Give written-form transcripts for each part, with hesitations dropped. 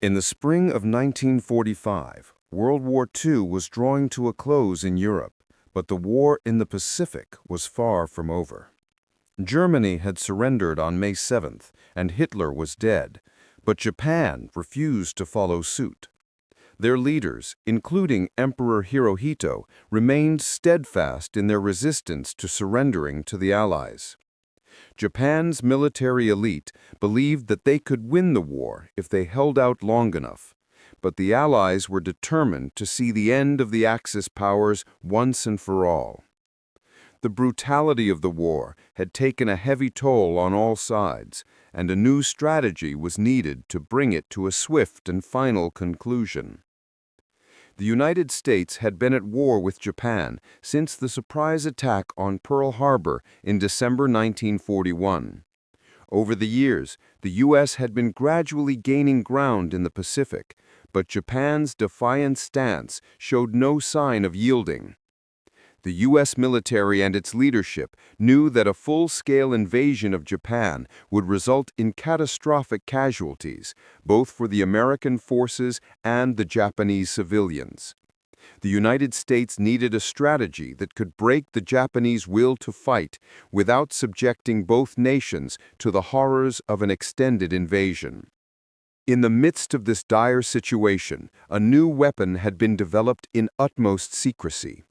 In the spring of 1945, World War II was drawing to a close in Europe, but the war in the Pacific was far from over. Germany had surrendered on May 7th, and Hitler was dead, but Japan refused to follow suit. Their leaders, including Emperor Hirohito, remained steadfast in their resistance to surrendering to the Allies. Japan's military elite believed that they could win the war if they held out long enough, but the Allies were determined to see the end of the Axis powers once and for all. The brutality of the war had taken a heavy toll on all sides, and a new strategy was needed to bring it to a swift and final conclusion. The United States had been at war with Japan since the surprise attack on Pearl Harbor in December 1941. Over the years, the U.S. had been gradually gaining ground in the Pacific, but Japan's defiant stance showed no sign of yielding. The U.S. military and its leadership knew that a full-scale invasion of Japan would result in catastrophic casualties, both for the American forces and the Japanese civilians. The United States needed a strategy that could break the Japanese will to fight without subjecting both nations to the horrors of an extended invasion. In the midst of this dire situation, a new weapon had been developed in utmost secrecy.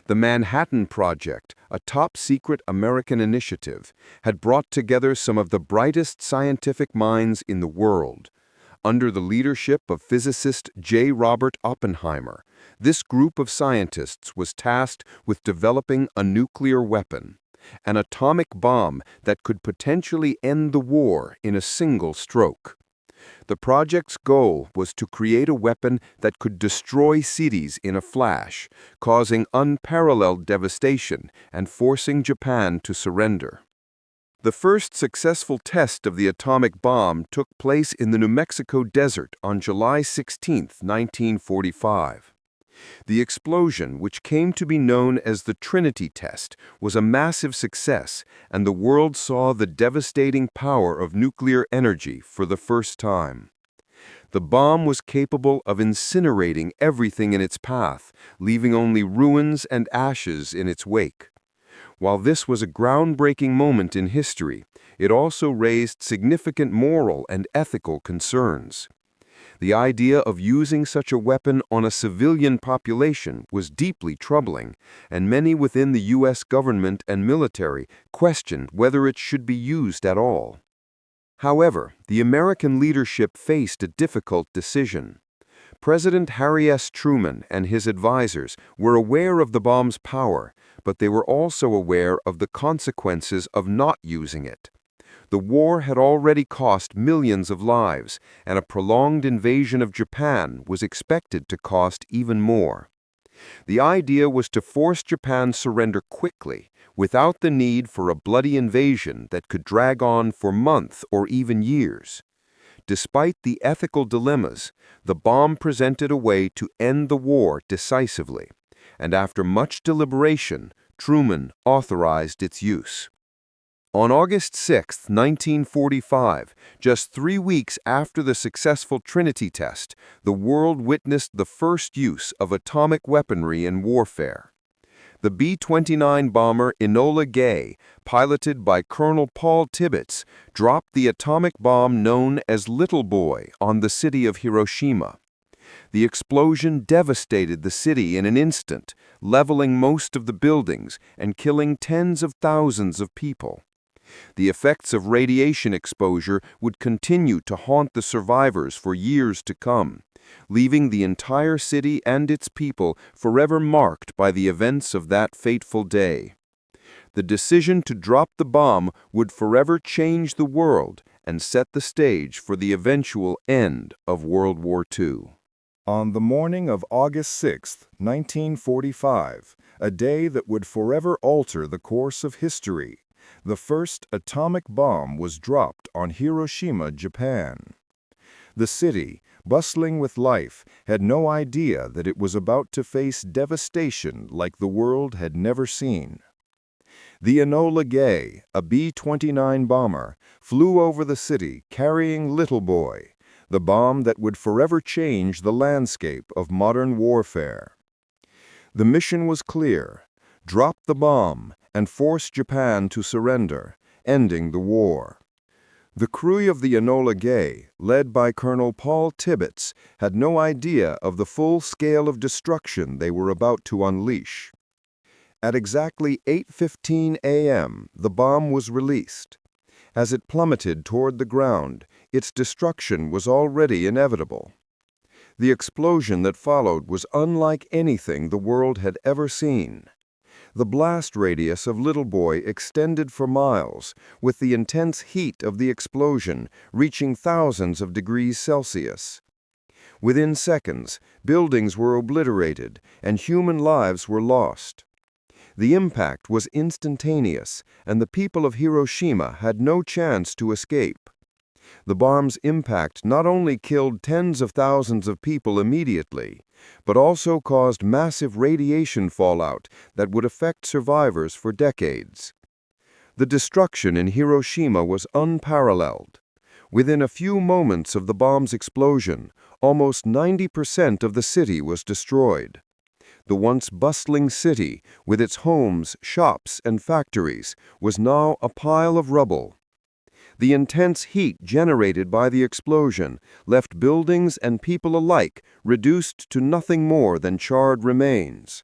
The Manhattan Project, a top-secret American initiative, had brought together some of the brightest scientific minds in the world. Under the leadership of physicist J. Robert Oppenheimer, this group of scientists was tasked with developing a nuclear weapon, an atomic bomb that could potentially end the war in a single stroke. The project's goal was to create a weapon that could destroy cities in a flash, causing unparalleled devastation and forcing Japan to surrender. The first successful test of the atomic bomb took place in the New Mexico desert on July 16, 1945. The explosion, which came to be known as the Trinity test, was a massive success, and the world saw the devastating power of nuclear energy for the first time. The bomb was capable of incinerating everything in its path, leaving only ruins and ashes in its wake. While this was a groundbreaking moment in history, it also raised significant moral and ethical concerns. The idea of using such a weapon on a civilian population was deeply troubling, and many within the U.S. government and military questioned whether it should be used at all. However, the American leadership faced a difficult decision. President Harry S. Truman and his advisors were aware of the bomb's power, but they were also aware of the consequences of not using it. The war had already cost millions of lives, and a prolonged invasion of Japan was expected to cost even more. The idea was to force Japan's surrender quickly, without the need for a bloody invasion that could drag on for months or even years. Despite the ethical dilemmas, the bomb presented a way to end the war decisively, and after much deliberation, Truman authorized its use. On August 6, 1945, just 3 weeks after the successful Trinity test, the world witnessed the first use of atomic weaponry in warfare. The B-29 bomber Enola Gay, piloted by Colonel Paul Tibbets, dropped the atomic bomb known as Little Boy on the city of Hiroshima. The explosion devastated the city in an instant, leveling most of the buildings and killing tens of thousands of people. The effects of radiation exposure would continue to haunt the survivors for years to come, leaving the entire city and its people forever marked by the events of that fateful day. The decision to drop the bomb would forever change the world and set the stage for the eventual end of World War II. On the morning of August 6, 1945, a day that would forever alter the course of history, the first atomic bomb was dropped on Hiroshima, Japan. The city, bustling with life, had no idea that it was about to face devastation like the world had never seen. The Enola Gay, a B-29 bomber, flew over the city carrying Little Boy, the bomb that would forever change the landscape of modern warfare. The mission was clear: drop the bomb and force Japan to surrender, ending the war. The crew of the Enola Gay, led by Colonel Paul Tibbets, had no idea of the full scale of destruction they were about to unleash. At exactly 8:15 a.m., the bomb was released. As it plummeted toward the ground, its destruction was already inevitable. The explosion that followed was unlike anything the world had ever seen. The blast radius of Little Boy extended for miles, with the intense heat of the explosion reaching thousands of degrees Celsius. Within seconds, buildings were obliterated and human lives were lost. The impact was instantaneous, and the people of Hiroshima had no chance to escape. The bomb's impact not only killed tens of thousands of people immediately, but also caused massive radiation fallout that would affect survivors for decades. The destruction in Hiroshima was unparalleled. Within a few moments of the bomb's explosion, almost 90% of the city was destroyed. The once bustling city, with its homes, shops, and factories, was now a pile of rubble. The intense heat generated by the explosion left buildings and people alike reduced to nothing more than charred remains.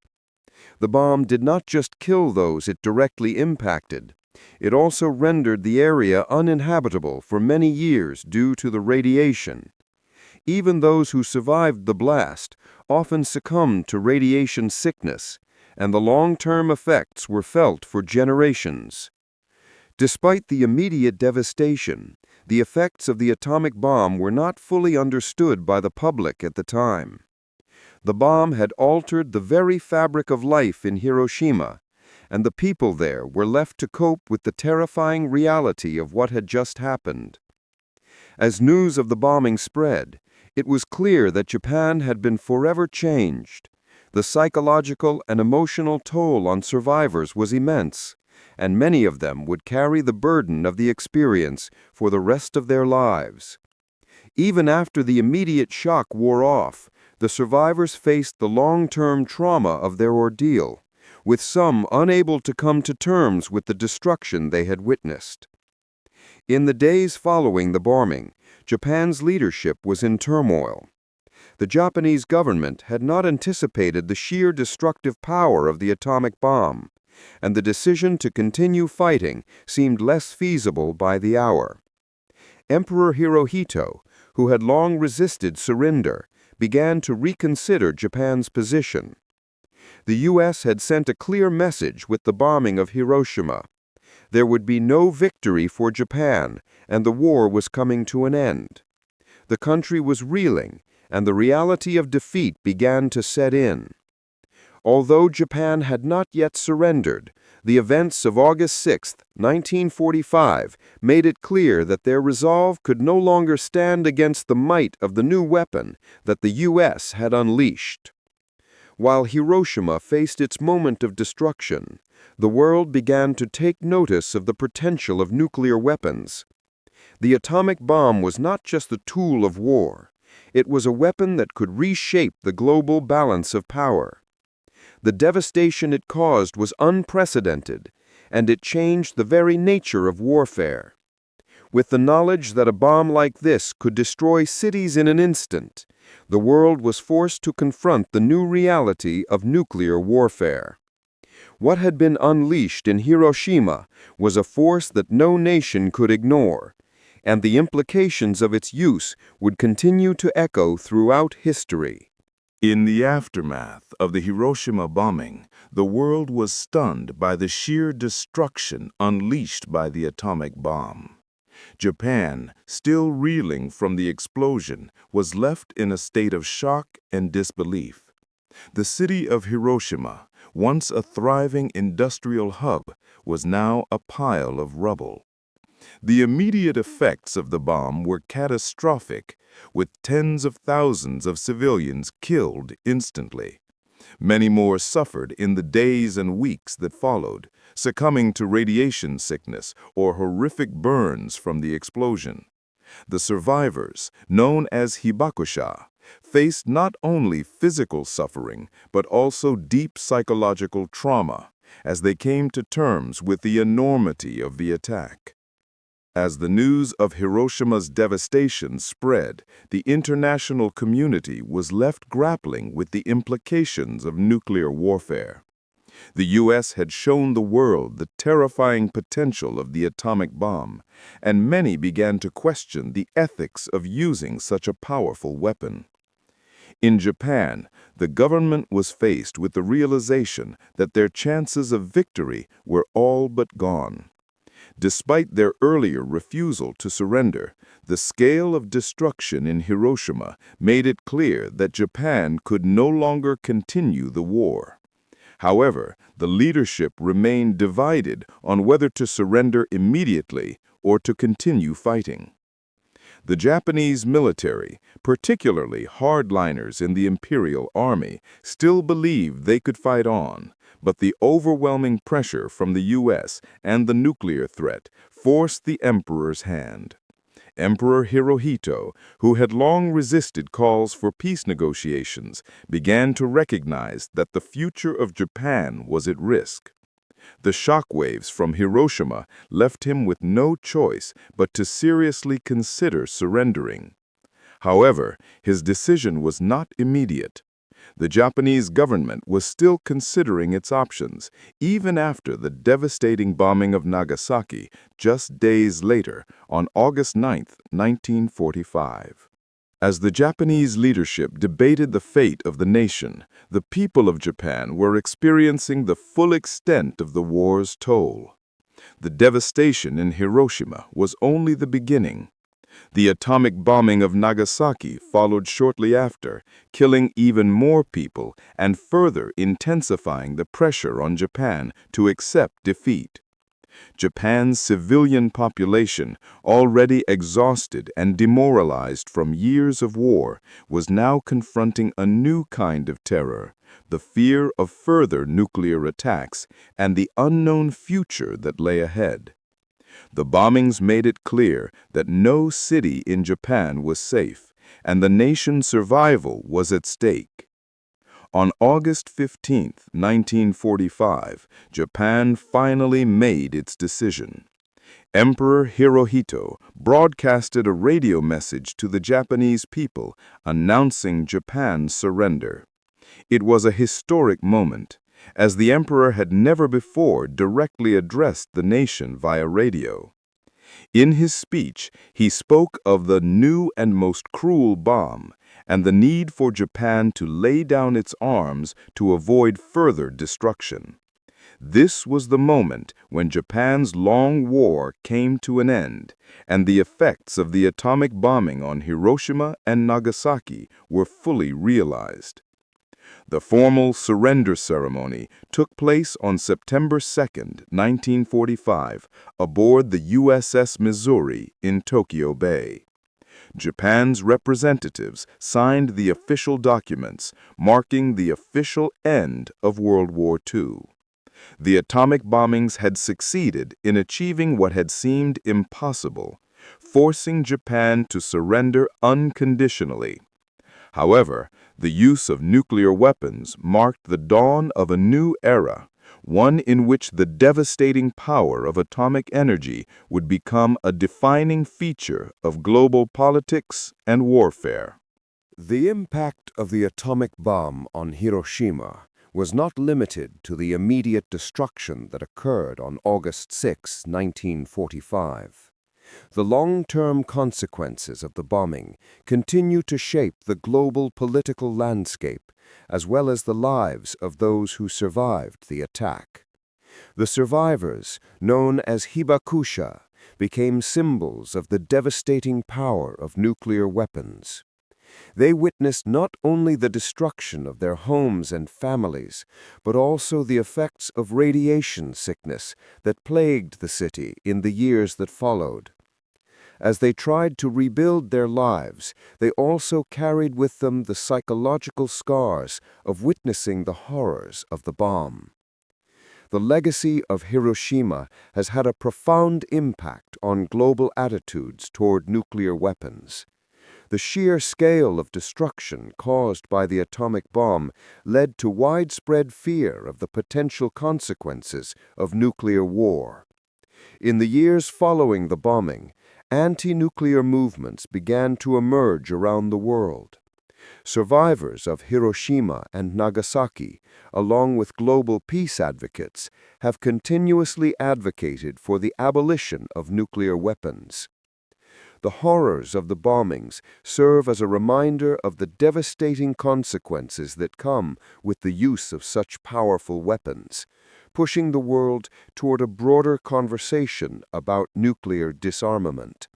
The bomb did not just kill those it directly impacted. It also rendered the area uninhabitable for many years due to the radiation. Even those who survived the blast often succumbed to radiation sickness, and the long-term effects were felt for generations. Despite the immediate devastation, the effects of the atomic bomb were not fully understood by the public at the time. The bomb had altered the very fabric of life in Hiroshima, and the people there were left to cope with the terrifying reality of what had just happened. As news of the bombing spread, it was clear that Japan had been forever changed. The psychological and emotional toll on survivors was immense, and many of them would carry the burden of the experience for the rest of their lives. Even after the immediate shock wore off, the survivors faced the long-term trauma of their ordeal, with some unable to come to terms with the destruction they had witnessed. In the days following the bombing, Japan's leadership was in turmoil. The Japanese government had not anticipated the sheer destructive power of the atomic bomb, and the decision to continue fighting seemed less feasible by the hour. Emperor Hirohito, who had long resisted surrender, began to reconsider Japan's position. The U.S. had sent a clear message with the bombing of Hiroshima. There would be no victory for Japan, and the war was coming to an end. The country was reeling, and the reality of defeat began to set in. Although Japan had not yet surrendered, the events of August 6, 1945, made it clear that their resolve could no longer stand against the might of the new weapon that the U.S. had unleashed. While Hiroshima faced its moment of destruction, the world began to take notice of the potential of nuclear weapons. The atomic bomb was not just the tool of war. It was a weapon that could reshape the global balance of power. The devastation it caused was unprecedented, and it changed the very nature of warfare. With the knowledge that a bomb like this could destroy cities in an instant, the world was forced to confront the new reality of nuclear warfare. What had been unleashed in Hiroshima was a force that no nation could ignore, and the implications of its use would continue to echo throughout history. In the aftermath of the Hiroshima bombing, the world was stunned by the sheer destruction unleashed by the atomic bomb. Japan, still reeling from the explosion, was left in a state of shock and disbelief. The city of Hiroshima, once a thriving industrial hub, was now a pile of rubble. The immediate effects of the bomb were catastrophic, with tens of thousands of civilians killed instantly. Many more suffered in the days and weeks that followed, succumbing to radiation sickness or horrific burns from the explosion. The survivors, known as hibakusha, faced not only physical suffering but also deep psychological trauma as they came to terms with the enormity of the attack. As the news of Hiroshima's devastation spread, the international community was left grappling with the implications of nuclear warfare. The U.S. had shown the world the terrifying potential of the atomic bomb, and many began to question the ethics of using such a powerful weapon. In Japan, the government was faced with the realization that their chances of victory were all but gone. Despite their earlier refusal to surrender, the scale of destruction in Hiroshima made it clear that Japan could no longer continue the war. However, the leadership remained divided on whether to surrender immediately or to continue fighting. The Japanese military, particularly hardliners in the Imperial Army, still believed they could fight on, but the overwhelming pressure from the U.S. and the nuclear threat forced the emperor's hand. Emperor Hirohito, who had long resisted calls for peace negotiations, began to recognize that the future of Japan was at risk. The shockwaves from Hiroshima left him with no choice but to seriously consider surrendering. However, his decision was not immediate. The Japanese government was still considering its options, even after the devastating bombing of Nagasaki just days later, on August 9, 1945. As the Japanese leadership debated the fate of the nation, the people of Japan were experiencing the full extent of the war's toll. The devastation in Hiroshima was only the beginning. The atomic bombing of Nagasaki followed shortly after, killing even more people and further intensifying the pressure on Japan to accept defeat. Japan's civilian population, already exhausted and demoralized from years of war, was now confronting a new kind of terror, the fear of further nuclear attacks and the unknown future that lay ahead. The bombings made it clear that no city in Japan was safe, and the nation's survival was at stake. On August 15, 1945, Japan finally made its decision. Emperor Hirohito broadcasted a radio message to the Japanese people announcing Japan's surrender. It was a historic moment, as the emperor had never before directly addressed the nation via radio. In his speech, he spoke of the new and most cruel bomb and the need for Japan to lay down its arms to avoid further destruction. This was the moment when Japan's long war came to an end, and the effects of the atomic bombing on Hiroshima and Nagasaki were fully realized. The formal surrender ceremony took place on September 2, 1945, aboard the USS Missouri in Tokyo Bay. Japan's representatives signed the official documents, marking the official end of World War II. The atomic bombings had succeeded in achieving what had seemed impossible, forcing Japan to surrender unconditionally. However, the use of nuclear weapons marked the dawn of a new era, one in which the devastating power of atomic energy would become a defining feature of global politics and warfare. The impact of the atomic bomb on Hiroshima was not limited to the immediate destruction that occurred on August 6, 1945. The long-term consequences of the bombing continue to shape the global political landscape, as well as the lives of those who survived the attack. The survivors, known as hibakusha, became symbols of the devastating power of nuclear weapons. They witnessed not only the destruction of their homes and families, but also the effects of radiation sickness that plagued the city in the years that followed. As they tried to rebuild their lives, they also carried with them the psychological scars of witnessing the horrors of the bomb. The legacy of Hiroshima has had a profound impact on global attitudes toward nuclear weapons. The sheer scale of destruction caused by the atomic bomb led to widespread fear of the potential consequences of nuclear war. In the years following the bombing, anti-nuclear movements began to emerge around the world. Survivors of Hiroshima and Nagasaki, along with global peace advocates, have continuously advocated for the abolition of nuclear weapons. The horrors of the bombings serve as a reminder of the devastating consequences that come with the use of such powerful weapons, pushing the world toward a broader conversation about nuclear disarmament.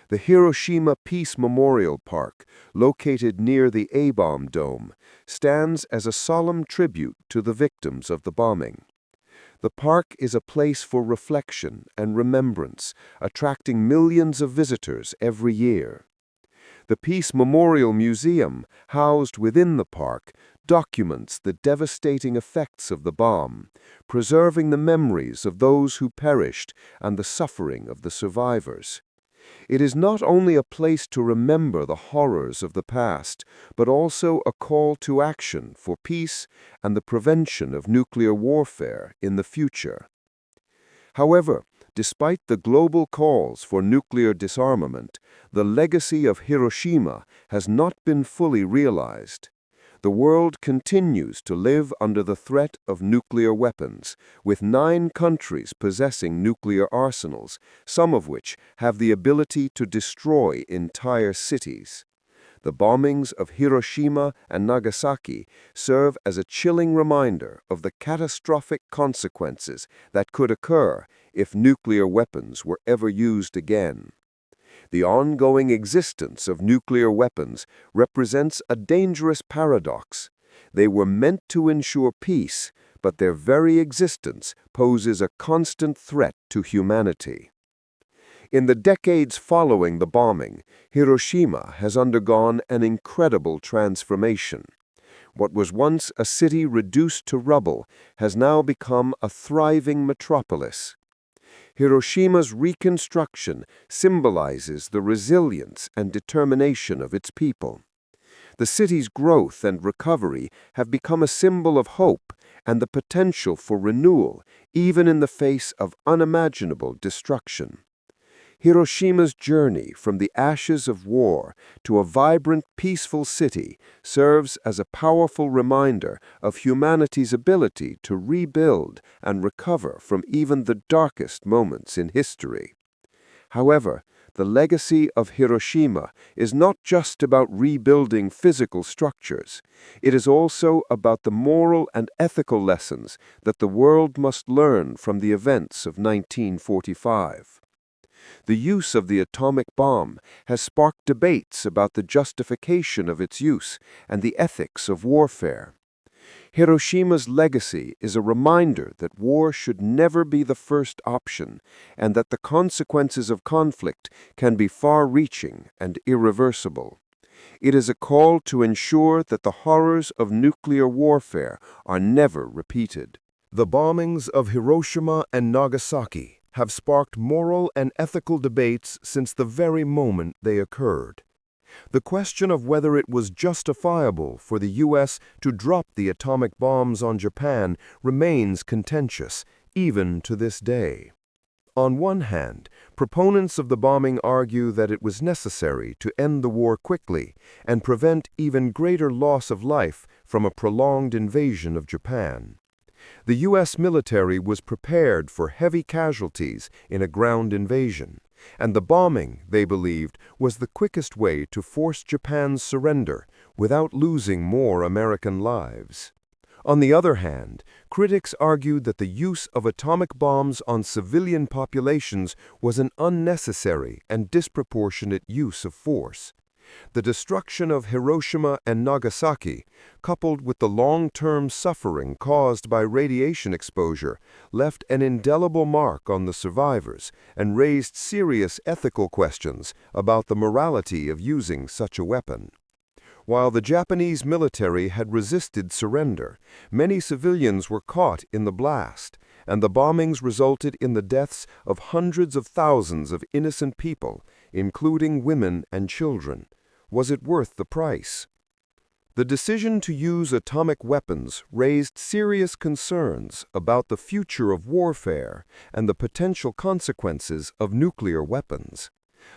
The Hiroshima Peace Memorial Park, located near the A-bomb dome, stands as a solemn tribute to the victims of the bombing. The park is a place for reflection and remembrance, attracting millions of visitors every year. The Peace Memorial Museum, housed within the park, documents the devastating effects of the bomb, preserving the memories of those who perished and the suffering of the survivors. It is not only a place to remember the horrors of the past, but also a call to action for peace and the prevention of nuclear warfare in the future. However, despite the global calls for nuclear disarmament, the legacy of Hiroshima has not been fully realized. The world continues to live under the threat of nuclear weapons, with 9 countries possessing nuclear arsenals, some of which have the ability to destroy entire cities. The bombings of Hiroshima and Nagasaki serve as a chilling reminder of the catastrophic consequences that could occur if nuclear weapons were ever used again. The ongoing existence of nuclear weapons represents a dangerous paradox. They were meant to ensure peace, but their very existence poses a constant threat to humanity. In the decades following the bombing, Hiroshima has undergone an incredible transformation. What was once a city reduced to rubble has now become a thriving metropolis. Hiroshima's reconstruction symbolizes the resilience and determination of its people. The city's growth and recovery have become a symbol of hope and the potential for renewal, even in the face of unimaginable destruction. Hiroshima's journey from the ashes of war to a vibrant, peaceful city serves as a powerful reminder of humanity's ability to rebuild and recover from even the darkest moments in history. However, the legacy of Hiroshima is not just about rebuilding physical structures. It is also about the moral and ethical lessons that the world must learn from the events of 1945. The use of the atomic bomb has sparked debates about the justification of its use and the ethics of warfare. Hiroshima's legacy is a reminder that war should never be the first option and that the consequences of conflict can be far-reaching and irreversible. It is a call to ensure that the horrors of nuclear warfare are never repeated. The bombings of Hiroshima and Nagasaki have sparked moral and ethical debates since the very moment they occurred. The question of whether it was justifiable for the U.S. to drop the atomic bombs on Japan remains contentious, even to this day. On one hand, proponents of the bombing argue that it was necessary to end the war quickly and prevent even greater loss of life from a prolonged invasion of Japan. The U.S. military was prepared for heavy casualties in a ground invasion, and the bombing, they believed, was the quickest way to force Japan's surrender without losing more American lives. On the other hand, critics argued that the use of atomic bombs on civilian populations was an unnecessary and disproportionate use of force. The destruction of Hiroshima and Nagasaki, coupled with the long-term suffering caused by radiation exposure, left an indelible mark on the survivors and raised serious ethical questions about the morality of using such a weapon. While the Japanese military had resisted surrender, many civilians were caught in the blast, and the bombings resulted in the deaths of hundreds of thousands of innocent people, including women and children. Was it worth the price? The decision to use atomic weapons raised serious concerns about the future of warfare and the potential consequences of nuclear weapons.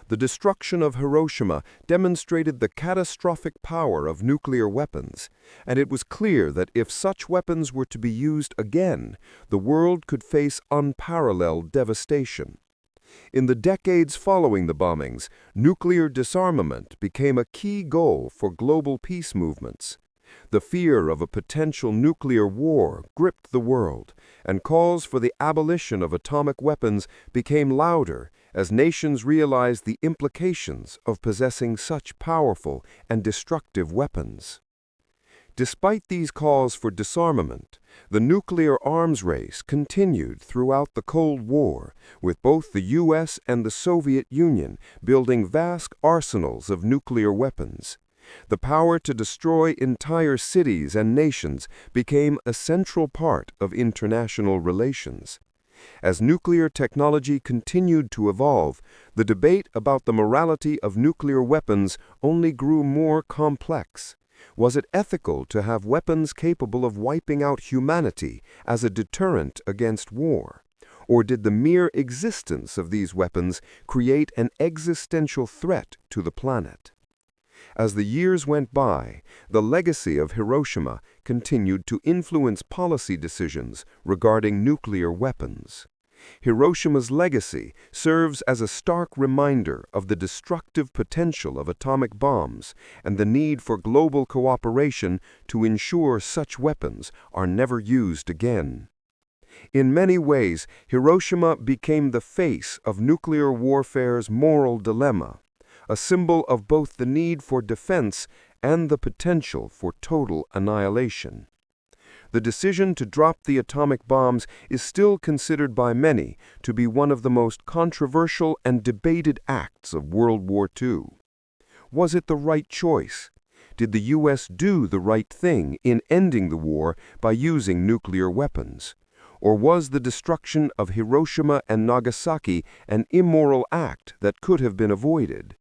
The destruction of Hiroshima demonstrated the catastrophic power of nuclear weapons, and it was clear that if such weapons were to be used again, the world could face unparalleled devastation. In the decades following the bombings, nuclear disarmament became a key goal for global peace movements. The fear of a potential nuclear war gripped the world, and calls for the abolition of atomic weapons became louder as nations realized the implications of possessing such powerful and destructive weapons. Despite these calls for disarmament, the nuclear arms race continued throughout the Cold War, with both the U.S. and the Soviet Union building vast arsenals of nuclear weapons. The power to destroy entire cities and nations became a central part of international relations. As nuclear technology continued to evolve, the debate about the morality of nuclear weapons only grew more complex. Was it ethical to have weapons capable of wiping out humanity as a deterrent against war? Or did the mere existence of these weapons create an existential threat to the planet? As the years went by, the legacy of Hiroshima continued to influence policy decisions regarding nuclear weapons. Hiroshima's legacy serves as a stark reminder of the destructive potential of atomic bombs and the need for global cooperation to ensure such weapons are never used again. In many ways, Hiroshima became the face of nuclear warfare's moral dilemma, a symbol of both the need for defense and the potential for total annihilation. The decision to drop the atomic bombs is still considered by many to be one of the most controversial and debated acts of World War II. Was it the right choice? Did the U.S. do the right thing in ending the war by using nuclear weapons? Or was the destruction of Hiroshima and Nagasaki an immoral act that could have been avoided?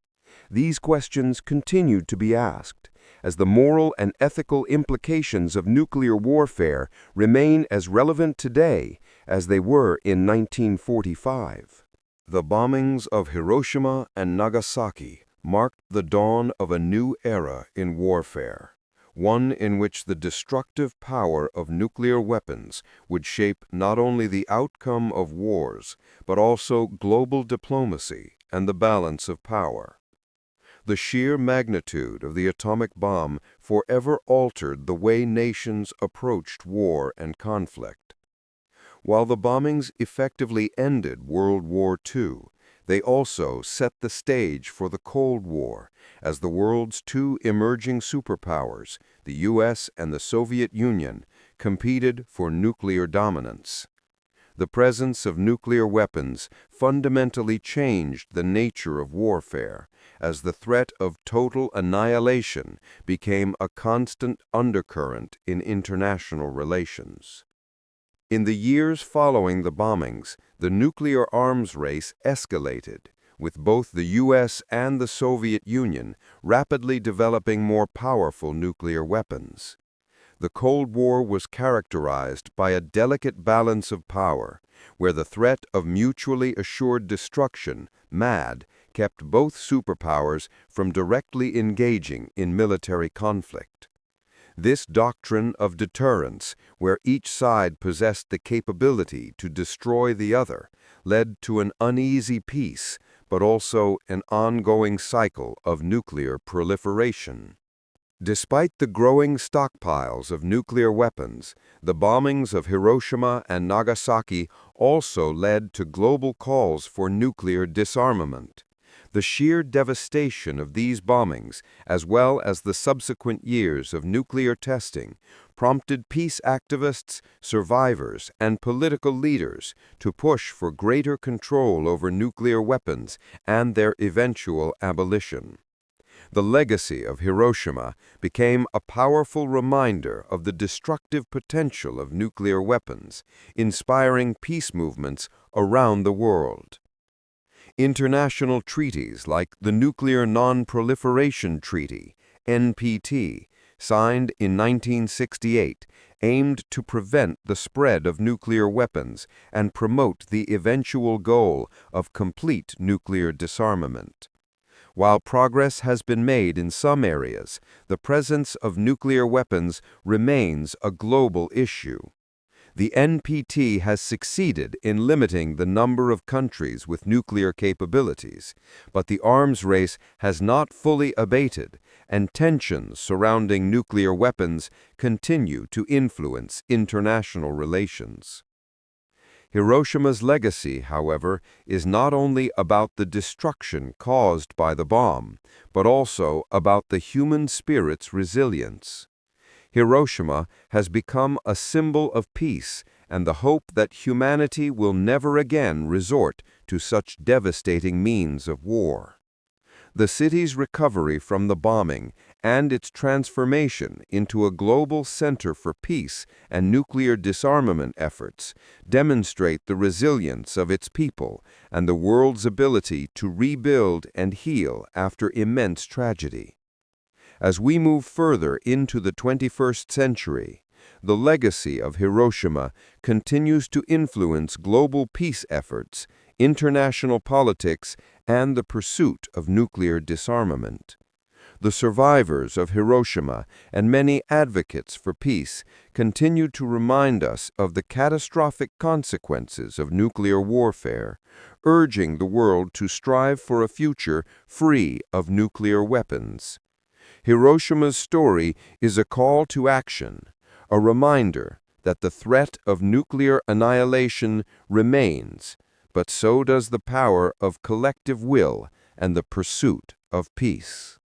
These questions continued to be asked, as the moral and ethical implications of nuclear warfare remain as relevant today as they were in 1945. The bombings of Hiroshima and Nagasaki marked the dawn of a new era in warfare, one in which the destructive power of nuclear weapons would shape not only the outcome of wars, but also global diplomacy and the balance of power. The sheer magnitude of the atomic bomb forever altered the way nations approached war and conflict. While the bombings effectively ended World War II, they also set the stage for the Cold War, as the world's two emerging superpowers, the U.S. and the Soviet Union, competed for nuclear dominance. The presence of nuclear weapons fundamentally changed the nature of warfare, as the threat of total annihilation became a constant undercurrent in international relations. In the years following the bombings, the nuclear arms race escalated, with both the U.S. and the Soviet Union rapidly developing more powerful nuclear weapons. The Cold War was characterized by a delicate balance of power, where the threat of mutually assured destruction, MAD, kept both superpowers from directly engaging in military conflict. This doctrine of deterrence, where each side possessed the capability to destroy the other, led to an uneasy peace, but also an ongoing cycle of nuclear proliferation. Despite the growing stockpiles of nuclear weapons, the bombings of Hiroshima and Nagasaki also led to global calls for nuclear disarmament. The sheer devastation of these bombings, as well as the subsequent years of nuclear testing, prompted peace activists, survivors, and political leaders to push for greater control over nuclear weapons and their eventual abolition. The legacy of Hiroshima became a powerful reminder of the destructive potential of nuclear weapons, inspiring peace movements around the world. International treaties like the Nuclear Non-Proliferation Treaty, NPT, signed in 1968, aimed to prevent the spread of nuclear weapons and promote the eventual goal of complete nuclear disarmament. While progress has been made in some areas, the presence of nuclear weapons remains a global issue. The NPT has succeeded in limiting the number of countries with nuclear capabilities, but the arms race has not fully abated, and tensions surrounding nuclear weapons continue to influence international relations. Hiroshima's legacy, however, is not only about the destruction caused by the bomb, but also about the human spirit's resilience. Hiroshima has become a symbol of peace and the hope that humanity will never again resort to such devastating means of war. The city's recovery from the bombing and its transformation into a global center for peace and nuclear disarmament efforts demonstrate the resilience of its people and the world's ability to rebuild and heal after immense tragedy. As we move further into the 21st century, the legacy of Hiroshima continues to influence global peace efforts, international politics, and the pursuit of nuclear disarmament. The survivors of Hiroshima and many advocates for peace continue to remind us of the catastrophic consequences of nuclear warfare, urging the world to strive for a future free of nuclear weapons. Hiroshima's story is a call to action, a reminder that the threat of nuclear annihilation remains, but so does the power of collective will and the pursuit of peace.